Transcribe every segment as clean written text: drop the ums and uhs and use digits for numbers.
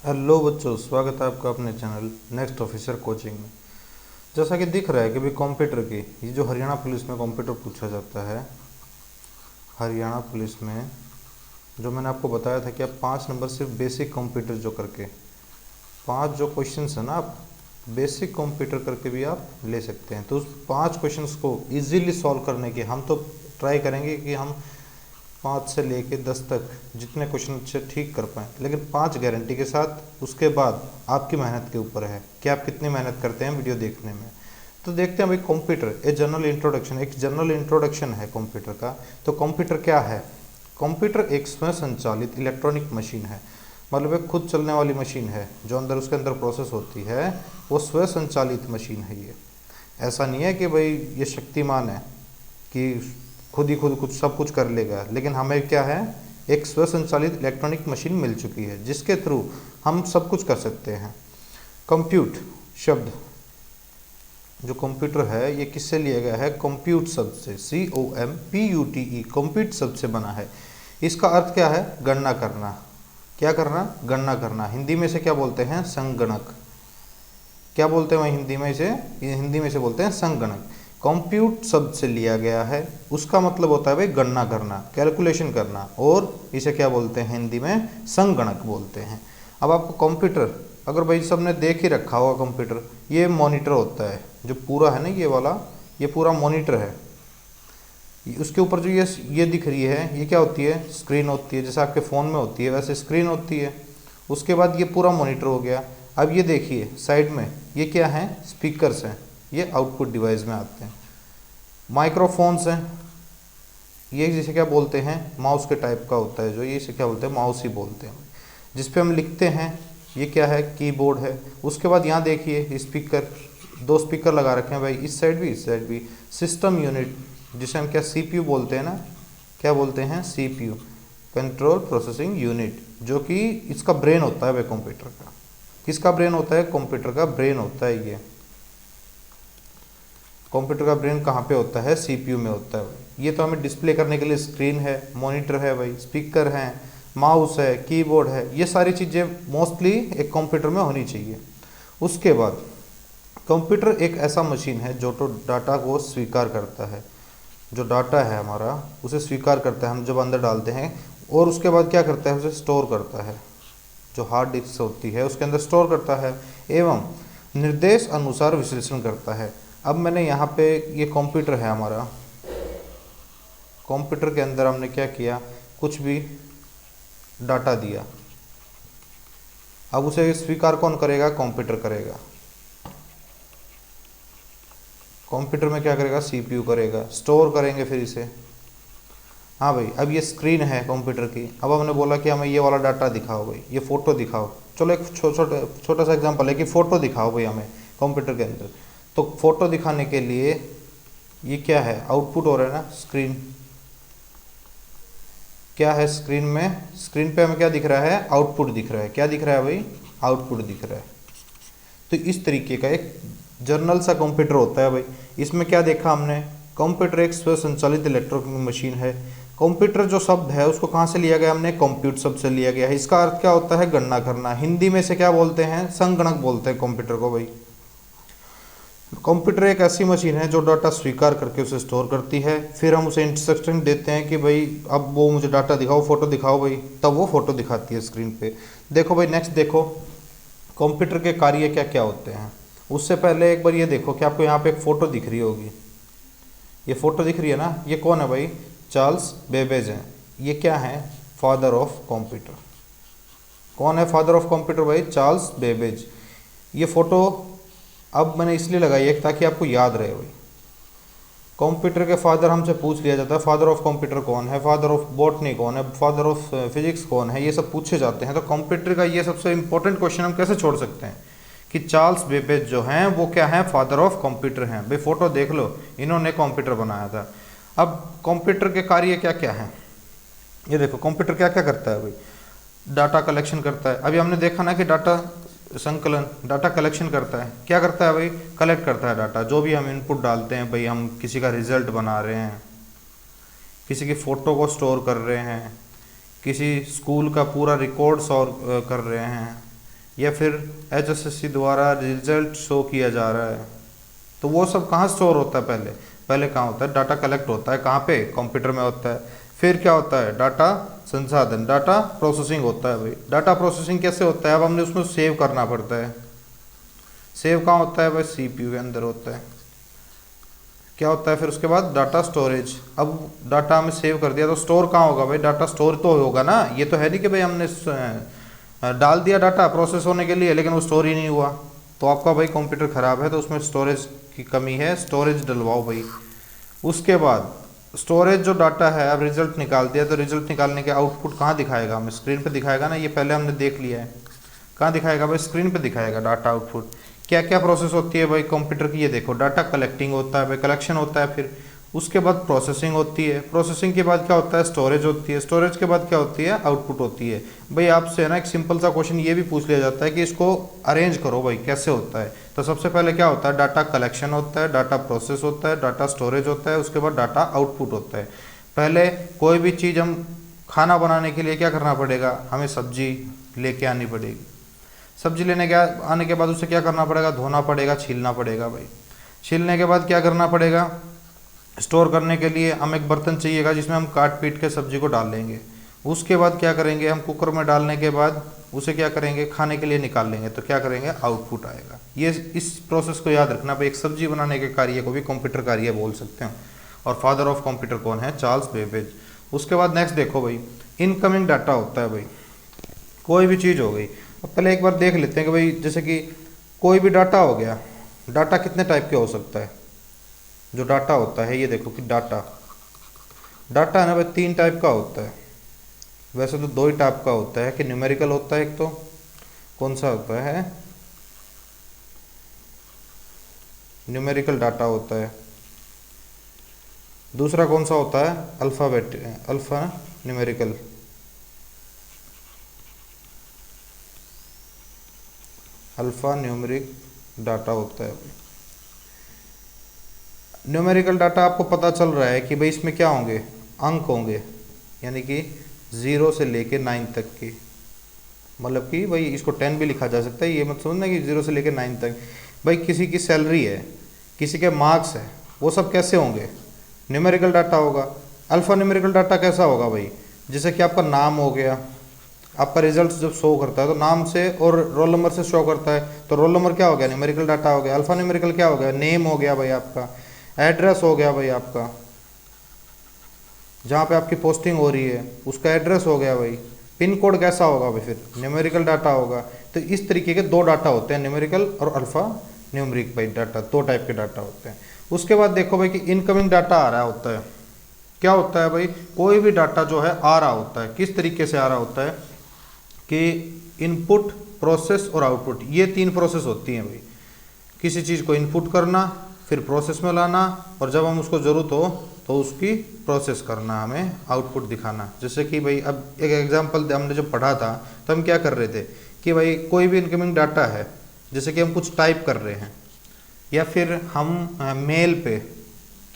Hello बच्चों, स्वागत है आपका अपने चैनल नेक्स्ट ऑफिसर कोचिंग में। जैसा कि दिख रहा है कि भाई कंप्यूटर की ये जो हरियाणा पुलिस में कंप्यूटर पूछा जाता है, हरियाणा पुलिस में जो मैंने आपको बताया था कि आप 5 नंबर सिर्फ बेसिक कंप्यूटर जो करके 5 जो क्वेश्चंस है ना, आप बेसिक कंप्यूटर करके भी आप ले सकते हैं। तो उस 5 क्वेश्चंस को इजीली सॉल्व करने की हम तो ट्राई करेंगे कि हम 5 से लेके 10 तक जितने क्वेश्चन अच्छे ठीक कर पाएँ, लेकिन 5 गारंटी के साथ। उसके बाद आपकी मेहनत के ऊपर है कि आप कितनी मेहनत करते हैं वीडियो देखने में। तो देखते हैं भाई, कंप्यूटर ए जनरल इंट्रोडक्शन, एक जनरल इंट्रोडक्शन है कंप्यूटर का। तो कंप्यूटर क्या है? कंप्यूटर एक स्वयं संचालित इलेक्ट्रॉनिक मशीन है, मतलब एक खुद चलने वाली मशीन है। जो अंदर उसके अंदर प्रोसेस होती है वो स्वयं संचालित मशीन है। ये ऐसा नहीं है कि भाई ये शक्तिमान है कि खुद ही खुद कुछ सब कुछ कर लेगा, लेकिन हमें क्या है, एक स्व संचालित इलेक्ट्रॉनिक मशीन मिल चुकी है जिसके थ्रू हम सब कुछ कर सकते हैं। कंप्यूट शब्द जो कंप्यूटर है ये किससे लिया गया है? कंप्यूट शब्द से, COMPUTE, कंप्यूट शब्द से बना है। इसका अर्थ क्या है? गणना करना। क्या करना? गणना करना। हिंदी में से क्या बोलते हैं? संगणक। क्या बोलते हैं हिंदी में इसे? हिंदी में से बोलते हैं संगणक। कंप्यूट शब्द से लिया गया है, उसका मतलब होता है भाई गणना करना, कैलकुलेशन करना, और इसे क्या बोलते हैं हिंदी में? संगणक बोलते हैं। अब आपको कंप्यूटर, अगर भाई सबने देख ही रखा होगा कंप्यूटर, ये मॉनिटर होता है जो पूरा है ना, ये वाला, ये पूरा मॉनिटर है। उसके ऊपर जो ये दिख रही है, ये क्या होती है? स्क्रीन होती है। जैसे आपके फ़ोन में होती है वैसे स्क्रीन होती है। उसके बाद ये पूरा मॉनिटर हो गया। अब ये देखिए साइड में ये क्या है? स्पीकर्स हैं, ये आउटपुट डिवाइस में आते हैं। माइक्रोफोन्स हैं, ये जिसे क्या बोलते हैं? माउस के टाइप का होता है जो, ये इसे क्या बोलते हैं? माउस ही बोलते हैं, जिस पे हम लिखते हैं। ये क्या है? कीबोर्ड है। उसके बाद यहाँ देखिए स्पीकर, 2 स्पीकर लगा रखे हैं भाई, इस साइड भी इस साइड भी। सिस्टम यूनिट, जिसे हम क्या CPU बोलते हैं ना, क्या बोलते हैं? CPU, कंट्रोल प्रोसेसिंग यूनिट, जो कि इसका ब्रेन होता है भाई कंप्यूटर का। किसका ब्रेन होता है? कंप्यूटर का ब्रेन होता है ये। कंप्यूटर का ब्रेन कहाँ पे होता है? CPU में होता है भाई। ये तो हमें डिस्प्ले करने के लिए स्क्रीन है, मॉनिटर है भाई, स्पीकर हैं, माउस है, कीबोर्ड है, ये सारी चीज़ें मोस्टली एक कंप्यूटर में होनी चाहिए। उसके बाद कंप्यूटर एक ऐसा मशीन है जो तो डाटा को स्वीकार करता है। जो डाटा है हमारा उसे स्वीकार करता है हम जब अंदर डालते हैं, और उसके बाद क्या करता है? उसे स्टोर करता है। जो हार्ड डिस्क होती है उसके अंदर स्टोर करता है, एवं निर्देश अनुसार विश्लेषण करता है। अब मैंने यहाँ पे, ये कंप्यूटर है हमारा, कंप्यूटर के अंदर हमने क्या किया? कुछ भी डाटा दिया। अब उसे स्वीकार कौन करेगा? कंप्यूटर करेगा। कंप्यूटर में क्या करेगा? CPU करेगा। स्टोर करेंगे फिर इसे। हाँ भाई, अब ये स्क्रीन है कंप्यूटर की। अब हमने बोला कि हमें ये वाला डाटा दिखाओ भाई, ये फ़ोटो दिखाओ। चलो एक छोटा सा एग्जांपल है कि फ़ोटो दिखाओ भाई हमें कंप्यूटर के अंदर। तो फ़ोटो दिखाने के लिए ये क्या है? आउटपुट हो रहा है ना, स्क्रीन। क्या है स्क्रीन में? स्क्रीन पे हमें क्या दिख रहा है? आउटपुट दिख रहा है। क्या दिख रहा है भाई? आउटपुट दिख रहा है। तो इस तरीके का एक जर्नल सा कंप्यूटर होता है भाई। इसमें क्या देखा हमने? कंप्यूटर एक स्व संचालित इलेक्ट्रॉनिक मशीन है। कंप्यूटर जो शब्द है उसको कहाँ से लिया गया? हमने कंप्यूट शब्द से लिया गया है। इसका अर्थ क्या होता है? गणना करना। हिंदी में से क्या बोलते हैं? संगणक बोलते हैं कंप्यूटर को भाई। कंप्यूटर एक ऐसी मशीन है जो डाटा स्वीकार करके उसे स्टोर करती है। फिर हम उसे इंस्ट्रक्शन देते हैं कि भाई अब वो मुझे डाटा दिखाओ, फोटो दिखाओ भाई, तब वो फोटो दिखाती है स्क्रीन पे। देखो भाई, नेक्स्ट देखो कंप्यूटर के कार्य क्या क्या होते हैं। उससे पहले एक बार ये देखो कि आपको यहाँ पे एक फ़ोटो दिख रही होगी। ये फ़ोटो दिख रही है ना, ये कौन है भाई? चार्ल्स बेबेज हैं। ये क्या है? Father of computer. कौन है फादर ऑफ कंप्यूटर भाई? Charles Babbage. ये फ़ोटो अब मैंने इसलिए लगाई है ताकि आपको याद रहे भाई। कंप्यूटर के फादर हमसे पूछ लिया जाता है, फादर ऑफ कंप्यूटर कौन है, फादर ऑफ बॉटनी कौन है, फादर ऑफ फिजिक्स कौन है, ये सब पूछे जाते हैं। तो कंप्यूटर का ये सबसे इंपॉर्टेंट क्वेश्चन हम कैसे छोड़ सकते हैं कि चार्ल्स बेबेज जो हैं वो क्या हैं? फादर ऑफ कंप्यूटर हैं भाई। फोटो देख लो, इन्होंने कंप्यूटर बनाया था। अब कंप्यूटर के कार्य क्या क्या हैं, ये देखो। कंप्यूटर क्या क्या करता है भाई? डाटा कलेक्शन करता है। अभी हमने देखा ना कि डाटा संकलन, डाटा कलेक्शन करता है। क्या करता है भाई? कलेक्ट करता है डाटा। जो भी हम इनपुट डालते हैं भाई, हम किसी का रिजल्ट बना रहे हैं, किसी की फ़ोटो को स्टोर कर रहे हैं, किसी स्कूल का पूरा रिकॉर्ड स्टोर कर रहे हैं, या फिर HSSC द्वारा रिजल्ट शो किया जा रहा है, तो वो सब कहाँ स्टोर होता है? पहले कहाँ होता है? डाटा कलेक्ट होता है, कहाँ पे? कंप्यूटर में होता है। फिर क्या होता है? डाटा संसाधन, डाटा प्रोसेसिंग होता है भाई। डाटा प्रोसेसिंग कैसे होता है? अब हमने उसमें सेव करना पड़ता है। सेव कहाँ होता है भाई? CPU के अंदर होता है। क्या होता है फिर उसके बाद? Data storage. अब डाटा हमें सेव कर दिया तो स्टोर कहाँ होगा भाई? डाटा स्टोर तो होगा ना, ये तो है नहीं कि भाई हमने डाल दिया डाटा प्रोसेस होने के लिए लेकिन वो स्टोर ही नहीं हुआ, तो आपका भाई कंप्यूटर ख़राब है, तो उसमें स्टोरेज की कमी है, स्टोरेज डलवाओ भाई। उसके बाद स्टोरेज जो डाटा है, अब रिजल्ट निकाल दिया तो रिजल्ट निकालने के आउटपुट कहाँ दिखाएगा हमें? स्क्रीन पे दिखाएगा ना, ये पहले हमने देख लिया है। कहाँ दिखाएगा भाई? स्क्रीन पे दिखाएगा डाटा आउटपुट। क्या क्या प्रोसेस होती है भाई कंप्यूटर की? ये देखो, डाटा कलेक्टिंग होता है भाई, कलेक्शन होता है, फिर उसके बाद प्रोसेसिंग होती है, प्रोसेसिंग के बाद क्या होता है? स्टोरेज होती है, स्टोरेज के बाद क्या होती है? आउटपुट होती है। भाई आपसे ना एक सिंपल सा क्वेश्चन ये भी पूछ लिया जाता है कि इसको अरेंज करो भाई, कैसे होता है? तो सबसे पहले क्या होता है? डाटा कलेक्शन होता है, डाटा प्रोसेस होता है, डाटा स्टोरेज होता है, उसके बाद डाटा आउटपुट होता है। पहले कोई भी चीज़ हम खाना बनाने के लिए क्या करना पड़ेगा? हमें सब्जी लेके आनी पड़ेगी। सब्जी लेने के आने के बाद उसे क्या करना पड़ेगा? धोना पड़ेगा, छीलना पड़ेगा भाई। छीलने के बाद क्या करना पड़ेगा? स्टोर करने के लिए हमें एक बर्तन चाहिएगा जिसमें हम काट पीट के सब्जी को डाल लेंगे। उसके बाद क्या करेंगे? हम कुकर में डालने के बाद उसे क्या करेंगे? खाने के लिए निकाल लेंगे, तो क्या करेंगे? आउटपुट आएगा। ये इस प्रोसेस को याद रखना भाई। एक सब्जी बनाने के कार्य को भी कंप्यूटर कार्य बोल सकते हैं। और फादर ऑफ कंप्यूटर कौन है? Charles Babbage. उसके बाद नेक्स्ट देखो भाई, इनकमिंग डाटा होता है भाई, कोई भी चीज़ हो गई। अब पहले एक बार देख लेते हैं कि भाई जैसे कि कोई भी डाटा हो गया, डाटा कितने टाइप के हो सकता है? जो डाटा होता है, ये देखो कि डाटा है ना भाई, 3 टाइप का होता है। वैसे तो 2 ही टाइप का होता है, कि न्यूमेरिकल होता है एक, तो कौन सा होता है? न्यूमेरिकल डाटा होता है। दूसरा कौन सा होता है? Alpha numerical. Alpha numeric data होता है। न्यूमेरिकल डाटा आपको पता चल रहा है कि भाई इसमें क्या होंगे? अंक होंगे, यानी कि 0 से लेके 9 तक की, मतलब कि भाई इसको 10 भी लिखा जा सकता है, ये मत समझना कि 0 से लेके 9 तक। भाई किसी की सैलरी है, किसी के मार्क्स है, वो सब कैसे होंगे? न्यूमेरिकल डाटा होगा। अल्फा न्यूमेरिकल डाटा कैसा होगा भाई? जैसे कि आपका नाम हो गया, आपका रिजल्ट जब शो करता है तो नाम से और रोल नंबर से शो करता है, तो रोल नंबर क्या हो गया? न्यूमेरिकल डाटा हो गया। अल्फा न्यूमेरिकल क्या हो गया? नेम हो गया भाई आपका, एड्रेस हो गया भाई आपका, जहाँ पे आपकी पोस्टिंग हो रही है उसका एड्रेस हो गया भाई। पिन कोड कैसा होगा भाई? फिर न्यूमेरिकल डाटा होगा। तो इस तरीके के 2 डाटा होते हैं, न्यूमेरिकल और अल्फा न्यूमेरिक भाई डाटा, 2 टाइप के डाटा होते हैं। उसके बाद देखो भाई कि इनकमिंग डाटा आ रहा होता है। क्या होता है भाई? कोई भी डाटा जो है आ रहा होता है, किस तरीके से आ रहा होता है कि इनपुट, प्रोसेस और आउटपुट, ये 3 प्रोसेस होती हैं भाई। किसी चीज़ को इनपुट करना, फिर प्रोसेस में लाना, और जब हम उसको ज़रूरत हो तो उसकी प्रोसेस करना, हमें आउटपुट दिखाना। जैसे कि भाई अब एक एग्जांपल हमने जब पढ़ा था तो हम क्या कर रहे थे कि भाई कोई भी इनकमिंग डाटा है, जैसे कि हम कुछ टाइप कर रहे हैं, या फिर हम मेल पे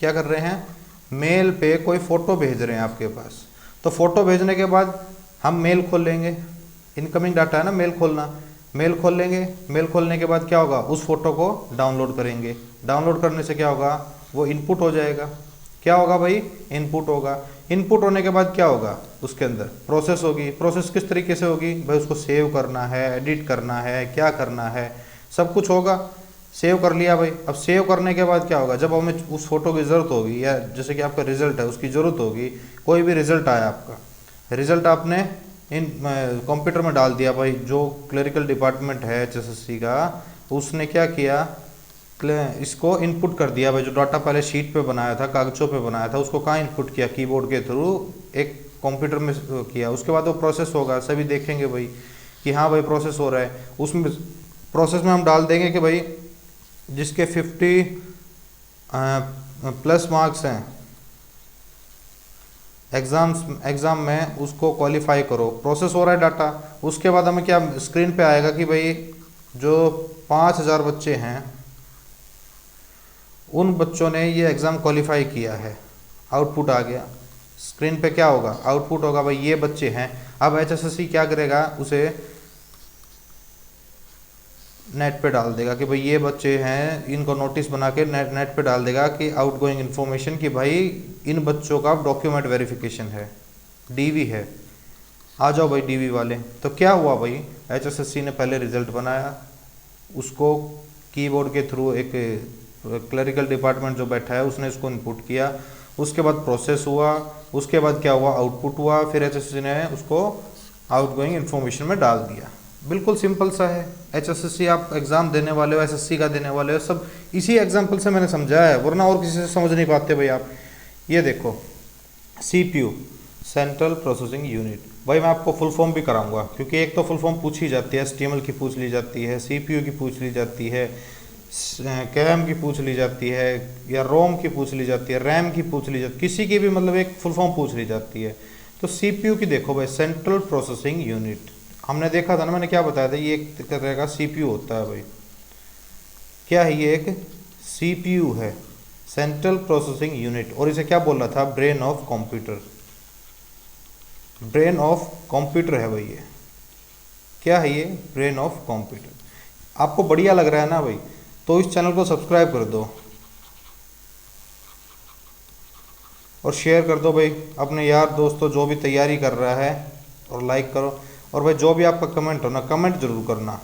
क्या कर रहे हैं? मेल पे कोई फ़ोटो भेज रहे हैं आपके पास, तो फ़ोटो भेजने के बाद हम मेल खोल लेंगे। इनकमिंग डाटा है ना, मेल खोलना, मेल खोल लेंगे। मेल खोलने के बाद क्या होगा? उस फोटो को डाउनलोड करेंगे। डाउनलोड करने से क्या होगा? वो इनपुट हो जाएगा। क्या होगा भाई? इनपुट होगा। इनपुट होने के बाद क्या होगा? उसके अंदर प्रोसेस होगी। प्रोसेस किस तरीके से होगी भाई? उसको सेव करना है, एडिट करना है, क्या करना है, सब कुछ होगा। सेव कर लिया भाई। अब सेव करने के बाद क्या होगा? जब हमें उस फोटो की ज़रूरत होगी, या जैसे कि आपका रिजल्ट है उसकी ज़रूरत होगी, कोई भी रिजल्ट आया आपका, रिजल्ट आपने इन कंप्यूटर में डाल दिया भाई। जो क्लरिकल डिपार्टमेंट है HSSC का, उसने क्या किया? इसको इनपुट कर दिया भाई। जो डाटा पहले शीट पे बनाया था, कागज़ों पे बनाया था, उसको कहाँ इनपुट किया? कीबोर्ड के थ्रू एक कंप्यूटर में किया। उसके बाद वो प्रोसेस होगा, सभी देखेंगे भाई कि हाँ भाई प्रोसेस हो रहा है। उसमें प्रोसेस में हम डाल देंगे कि भाई जिसके 50 प्लस मार्क्स हैं एग्ज़ाम में, उसको क्वालिफाई करो। प्रोसेस हो रहा है डाटा। उसके बाद हमें क्या स्क्रीन पे आएगा कि भाई जो 5000 बच्चे हैं, उन बच्चों ने ये एग्ज़ाम क्वालिफाई किया है। आउटपुट आ गया स्क्रीन पे। क्या होगा? आउटपुट होगा भाई ये बच्चे हैं। अब HSSC क्या करेगा? उसे नेट पे डाल देगा कि भाई ये बच्चे हैं, इनको नोटिस बना के नेट पे डाल देगा कि आउटगोइंग इन्फॉर्मेशन कि भाई इन बच्चों का डॉक्यूमेंट वेरिफिकेशन है, डीवी है, आ जाओ भाई डीवी वाले। तो क्या हुआ भाई, एचएसएससी ने पहले रिजल्ट बनाया, उसको कीबोर्ड के थ्रू एक क्लरिकल डिपार्टमेंट जो बैठा है उसने इसको इनपुट किया, उसके बाद प्रोसेस हुआ, उसके बाद क्या हुआ, आउटपुट हुआ, फिर एचएसएससी ने उसको आउटगोइंग इन्फॉर्मेशन में डाल दिया। बिल्कुल सिंपल सा है। एचएसएससी आप एग्जाम देने वाले हो, एसएससी का देने वाले हो, सब इसी एग्जाम्पल से मैंने समझाया है, वरना और किसी से समझ नहीं पाते भाई आप। ये देखो सीपीयू, सेंट्रल प्रोसेसिंग यूनिट, भाई मैं आपको फुल फॉर्म भी कराऊंगा, क्योंकि एक तो फुल फॉर्म पूछी जाती है, एचटीएमएल की पूछ ली जाती है, सीपीयू की पूछ ली जाती है, कैम की पूछ ली जाती है, या रोम की पूछ ली जाती है, रैम की पूछ ली जाती है, किसी की भी मतलब एक फुल फॉर्म पूछ ली जाती है। तो सीपीयू की देखो भाई, सेंट्रल प्रोसेसिंग यूनिट, हमने देखा था ना, मैंने क्या बताया था, ये एक तरह का सीपीयू होता है भाई। क्या है ये, एक सीपीयू है, सेंट्रल प्रोसेसिंग यूनिट, और इसे क्या बोल रहा था, brain of computer, brain of computer है भाई ये। क्या है ये, ब्रेन ऑफ कंप्यूटर। आपको बढ़िया लग रहा है ना भाई, तो इस चैनल को सब्सक्राइब कर दो और शेयर कर दो भाई अपने यार दोस्तों जो भी तैयारी कर रहा है, और लाइक करो, और भाई जो भी आपका कमेंट हो ना, कमेंट जरूर करना,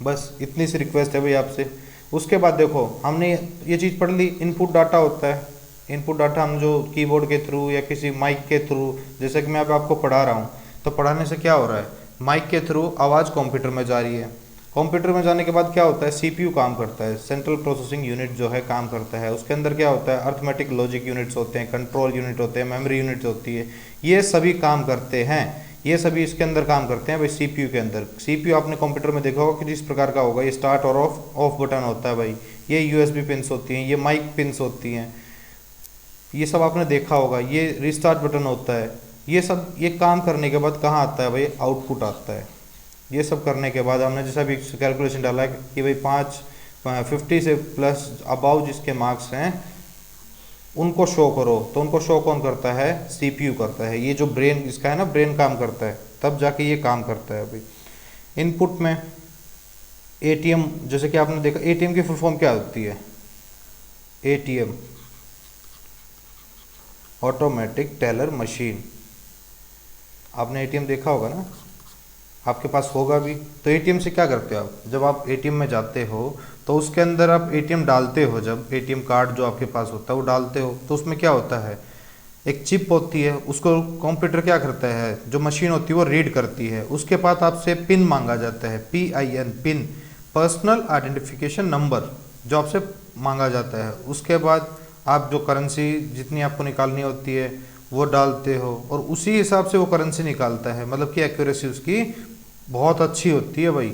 बस इतनी सी रिक्वेस्ट है भाई आपसे। उसके बाद देखो हमने ये चीज़ पढ़ ली, इनपुट डाटा होता है, इनपुट डाटा हम जो कीबोर्ड के थ्रू या किसी माइक के थ्रू, जैसे कि मैं अब आपको पढ़ा रहा हूँ, तो पढ़ाने से क्या हो रहा है, माइक के थ्रू आवाज़ कंप्यूटर में जा रही है, कंप्यूटर में जाने के बाद क्या होता है, सीपीयू काम करता है, सेंट्रल प्रोसेसिंग यूनिट जो है काम करता है, उसके अंदर क्या होता है, अर्थमेटिक लॉजिक यूनिट्स होते हैं, कंट्रोल यूनिट होते हैं, मेमोरी यूनिट होती है, ये सभी काम करते हैं, ये सभी इसके अंदर काम करते हैं भाई सीपीयू के अंदर। सीपीयू आपने कंप्यूटर में देखा होगा कि जिस प्रकार का होगा, ये स्टार्ट और ऑफ बटन होता है भाई, ये यूएसबी पिन्स होती हैं, ये माइक पिन्स होती हैं, ये सब आपने देखा होगा, ये रिस्टार्ट बटन होता है, ये सब ये काम करने के बाद कहाँ आता है भाई, आउटपुट आता है। ये सब करने के बाद हमने जैसा भी कैलकुलेशन डाला है कि भाई 50 से प्लस अबाउ जिसके मार्क्स हैं उनको शो करो, तो उनको शो कौन करता है, सीपीयू करता है। ये जो ब्रेन इसका है ना, ब्रेन काम करता है, तब जाके ये काम करता है भाई। इनपुट में एटीएम, जैसे कि आपने देखा, एटीएम की फुल फॉर्म क्या होती है, एटीएम ऑटोमेटिक टेलर मशीन। आपने एटीएम देखा होगा ना, आपके पास होगा भी। तो एटीएम से क्या करते हो आप, जब आप एटीएम में जाते हो तो उसके अंदर आप एटीएम डालते हो, जब एटीएम कार्ड जो आपके पास होता है वो डालते हो, तो उसमें क्या होता है, एक चिप होती है, उसको कंप्यूटर क्या करता है, जो मशीन होती है वो रीड करती है, उसके बाद आपसे पिन मांगा जाता है, PIN, pin, personal identification number, जो आपसे मांगा जाता है। उसके बाद आप जो करेंसी जितनी आपको निकालनी होती है वो डालते हो, और उसी हिसाब से वो करेंसी निकालता है, मतलब कि एक्यूरेसी उसकी बहुत अच्छी होती है भाई।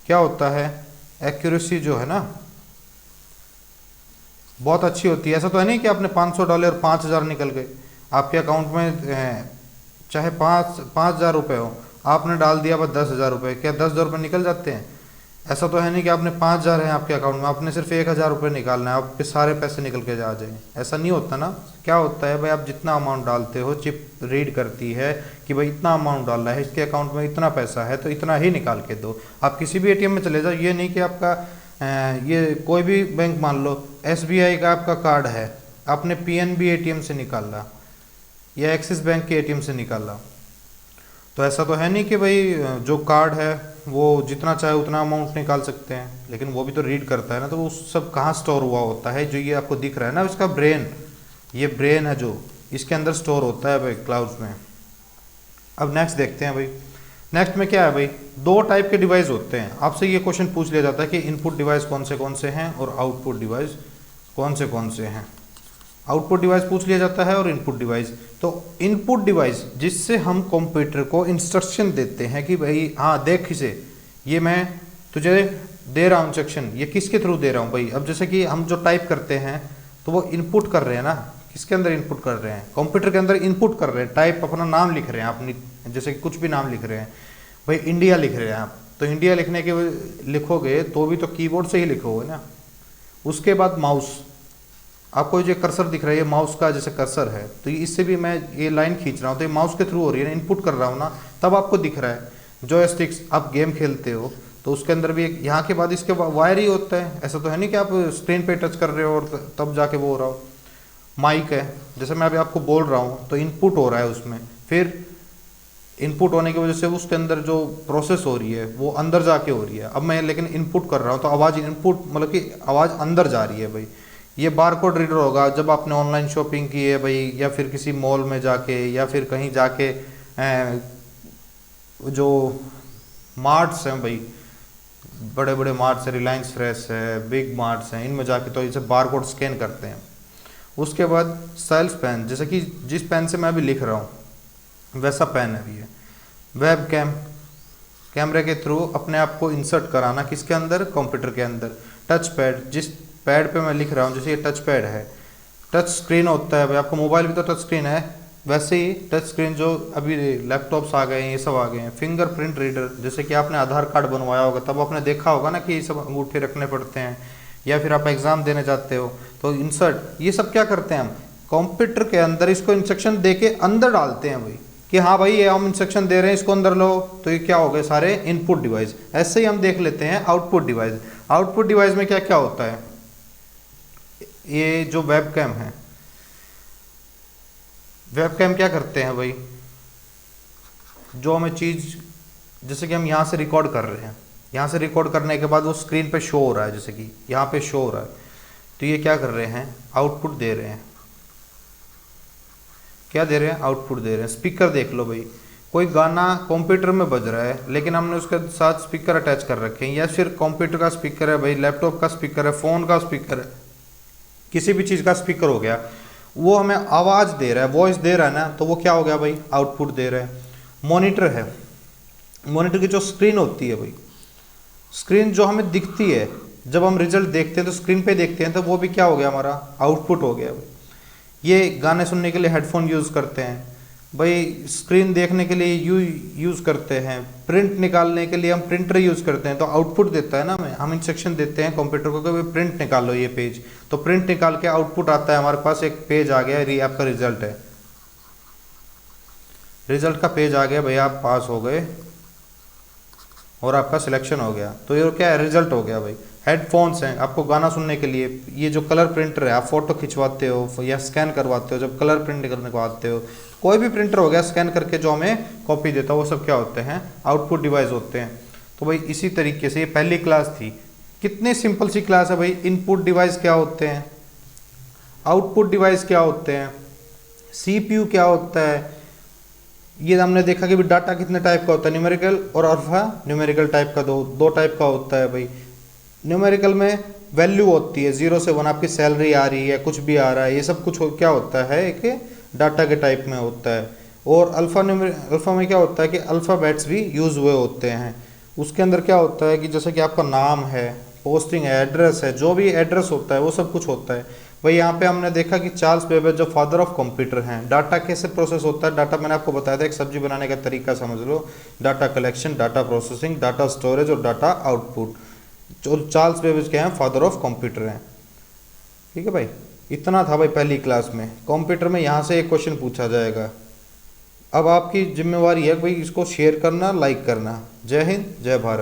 क्या होता है, एक्यूरेसी जो है ना बहुत अच्छी होती है। ऐसा तो है नहीं कि आपने 500 डाले और 5000 निकल गए, आपके अकाउंट में चाहे 5000 रुपये हो, आपने डाल दिया बस 10,000 रुपये, क्या 10,000 रुपये निकल जाते हैं? ऐसा तो है नहीं कि आपने 5,000 है आपके अकाउंट में, आपने सिर्फ 1,000 रुपये निकालना है, आपके सारे पैसे निकल के जा जाएंगे, ऐसा नहीं होता ना। क्या होता है भाई, आप जितना अमाउंट डालते हो चिप रीड करती है कि भाई इतना अमाउंट डालना है, इसके अकाउंट में इतना पैसा है तो इतना ही निकाल के दो। आप किसी भी एटीएम में चले जाओ, ये नहीं कि आपका ये कोई भी बैंक, मान लो SBI का आपका कार्ड है, आपने PNB एटीएम से निकाला या एक्सिस बैंक के एटीएम से निकाला, तो ऐसा तो है नहीं कि भाई जो कार्ड है वो जितना चाहे उतना अमाउंट निकाल सकते हैं, लेकिन वो भी तो रीड करता है ना, तो वो सब कहाँ स्टोर हुआ होता है, जो ये आपको दिख रहा है ना इसका ब्रेन, ये ब्रेन है जो इसके अंदर स्टोर होता है भाई क्लाउड्स में। अब नेक्स्ट देखते हैं भाई, नेक्स्ट में क्या है भाई, 2 टाइप के डिवाइस होते हैं। आपसे ये क्वेश्चन पूछ लिया जाता है कि इनपुट डिवाइस कौन से हैं और आउटपुट डिवाइस कौन से हैं। आउटपुट डिवाइस पूछ लिया जाता है और इनपुट डिवाइस। तो इनपुट डिवाइस जिससे हम कंप्यूटर को इंस्ट्रक्शन देते हैं कि भाई हाँ देख इसे, ये मैं तुझे दे रहा हूँ इंस्ट्रक्शन, ये किसके थ्रू दे रहा हूँ भाई। अब जैसे कि हम जो टाइप करते हैं तो वो इनपुट कर रहे हैं ना, किसके अंदर इनपुट कर रहे हैं, कंप्यूटर के अंदर इनपुट कर रहे हैं, टाइप अपना नाम लिख रहे हैं, अपनी जैसे कि कुछ भी नाम लिख रहे हैं, भाई इंडिया लिख रहे हैं आप, तो इंडिया लिखने के लिखोगे तो भी तो कीबोर्ड से ही लिखोगे ना। उसके बाद माउस, आपको जो कर्सर दिख रहा है ये माउस का जैसे कर्सर है, तो इससे भी मैं ये लाइन खींच रहा हूँ तो ये माउस के थ्रू हो रही है ना, इनपुट कर रहा हूँ ना, तब आपको दिख रहा है। जॉयस्टिक्स, आप गेम खेलते हो तो उसके अंदर भी एक यहाँ के बाद इसके वायर ही होता है, ऐसा तो है नहीं कि आप स्क्रीन पे टच कर रहे हो और तब जाके वो हो रहा हो। माइक है, जैसे मैं अभी आपको बोल रहा हूँ तो इनपुट हो रहा है उसमें, फिर इनपुट होने की वजह से उसके अंदर जो प्रोसेस हो रही है वो अंदर जाके हो रही है। अब मैं लेकिन इनपुट कर रहा हूँ तो आवाज़ इनपुट मतलब कि आवाज़ अंदर जा रही है भाई। ये बारकोड रीडर होगा जब आपने ऑनलाइन शॉपिंग की है भाई, या फिर किसी मॉल में जाके, या फिर कहीं जाके जो मार्ट्स हैं भाई, बड़े बड़े मार्ट्स है, रिलायंस फ्रेश है, बिग मार्ट्स हैं, इनमें जाके तो इसे बारकोड स्कैन करते हैं। उसके बाद सेल्फ पेन, जैसे कि जिस पेन से मैं अभी लिख रहा हूँ वैसा पेन है ये। वेब कैम, कैमरे के थ्रू अपने आप को इंसर्ट कराना किसके अंदर, कंप्यूटर के अंदर। टच पैड, जिस पैड पे मैं लिख रहा हूँ, जैसे ये टच पैड है, टच स्क्रीन होता है भाई, आपका मोबाइल भी तो टच स्क्रीन है, वैसे ही टच स्क्रीन जो अभी लैपटॉप्स आ गए हैं, ये सब आ गए हैं। फिंगरप्रिंट रीडर, जैसे कि आपने आधार कार्ड बनवाया होगा तब आपने देखा होगा ना कि ये सब अंगूठे रखने पड़ते हैं, या फिर आप एग्ज़ाम देने जाते हो तो इंसर्ट, ये सब क्या करते हैं हम कंप्यूटर के अंदर इसको इंस्ट्रक्शन दे के अंदर डालते हैं भाई, कि हाँ भाई ये हम इंस्ट्रक्शन दे रहे हैं इसको अंदर लो, तो ये क्या हो गए सारे इनपुट डिवाइस। ऐसे ही हम देख लेते हैं आउटपुट डिवाइस। आउटपुट डिवाइस में क्या क्या होता है, ये जो वेब कैम है, वेब कैम क्या करते हैं भाई, जो हमें चीज़, जैसे कि हम यहाँ से रिकॉर्ड कर रहे हैं, यहाँ से रिकॉर्ड करने के बाद वो स्क्रीन पे शो हो रहा है, जैसे कि यहाँ पे शो हो रहा है, तो ये क्या कर रहे हैं, आउटपुट दे रहे हैं। क्या दे रहे हैं, आउटपुट दे रहे हैं। स्पीकर देख लो भाई, कोई गाना कंप्यूटर में बज रहा है लेकिन हमने उसके साथ स्पीकर अटैच कर रखे हैं, या फिर कंप्यूटर का स्पीकर है भाई, लैपटॉप का स्पीकर है, फ़ोन का स्पीकर है, किसी भी चीज़ का स्पीकर हो गया, वो हमें आवाज़ दे रहा है, वॉइस दे रहा है ना, तो वो क्या हो गया भाई, आउटपुट दे रहा है। मॉनिटर है, मॉनिटर की जो स्क्रीन होती है भाई, स्क्रीन जो हमें दिखती है जब हम रिजल्ट देखते हैं तो स्क्रीन पे देखते हैं, तो वो भी क्या हो गया, हमारा आउटपुट हो गया भाई। ये गाने सुनने के लिए हेडफोन यूज़ करते हैं भाई, स्क्रीन देखने के लिए यूज़ करते हैं, प्रिंट निकालने के लिए हम प्रिंटर यूज़ करते हैं, तो आउटपुट देता है ना हमें, हम इंस्ट्रक्शन देते हैं कंप्यूटर को कि भाई प्रिंट निकालो ये पेज, तो प्रिंट निकाल के आउटपुट आता है हमारे पास, एक पेज आ गया, ये आपका रिजल्ट है, रिजल्ट का पेज आ गया भाई, आप पास हो गए और आपका सिलेक्शन हो गया, तो ये क्या है, रिजल्ट हो गया भाई। हेडफोन्स हैं आपको गाना सुनने के लिए, ये जो कलर प्रिंटर है, आप फोटो खिंचवाते हो या स्कैन करवाते हो, जब कलर प्रिंट करने को आते हो, कोई भी प्रिंटर हो गया स्कैन करके जो हमें कॉपी देता है, वो सब क्या होते हैं, आउटपुट डिवाइस होते हैं। तो भाई इसी तरीके से ये पहली क्लास थी, कितनी सिंपल सी क्लास है भाई। इनपुट डिवाइस क्या होते हैं, आउटपुट डिवाइस क्या होते हैं, CPU क्या होता है, ये हमने देखा कि डाटा कितने टाइप का होता है, न्यूमेरिकल और अल्फा न्यूमेरिकल टाइप का, दो टाइप का होता है भाई। न्यूमेरिकल में वैल्यू होती है 0 से 1, आपकी सैलरी आ रही है, कुछ भी आ रहा है, ये सब कुछ क्या होता है, एक डाटा के टाइप में होता है। और अल्फा में क्या होता है कि अल्फ़ाबेट्स भी यूज़ हुए होते हैं। उसके अंदर क्या होता है कि जैसे कि आपका नाम है, पोस्टिंग है, एड्रेस है, जो भी एड्रेस होता है वो सब कुछ होता है भाई। यहाँ पे हमने देखा कि चार्ल्स बेबेज जो फादर ऑफ कंप्यूटर हैं, डाटा कैसे प्रोसेस होता है, डाटा मैंने आपको बताया था, एक सब्जी बनाने का तरीका समझ लो, data collection, data processing, data storage और डाटा आउटपुट। जो चार्ल्स बेबेज के हैं फादर ऑफ कंप्यूटर हैं, ठीक है भाई। इतना था भाई पहली क्लास में। कंप्यूटर में यहाँ से एक क्वेश्चन पूछा जाएगा, अब आपकी जिम्मेवारी है भाई इसको शेयर करना, लाइक करना। जय हिंद, जय भारत।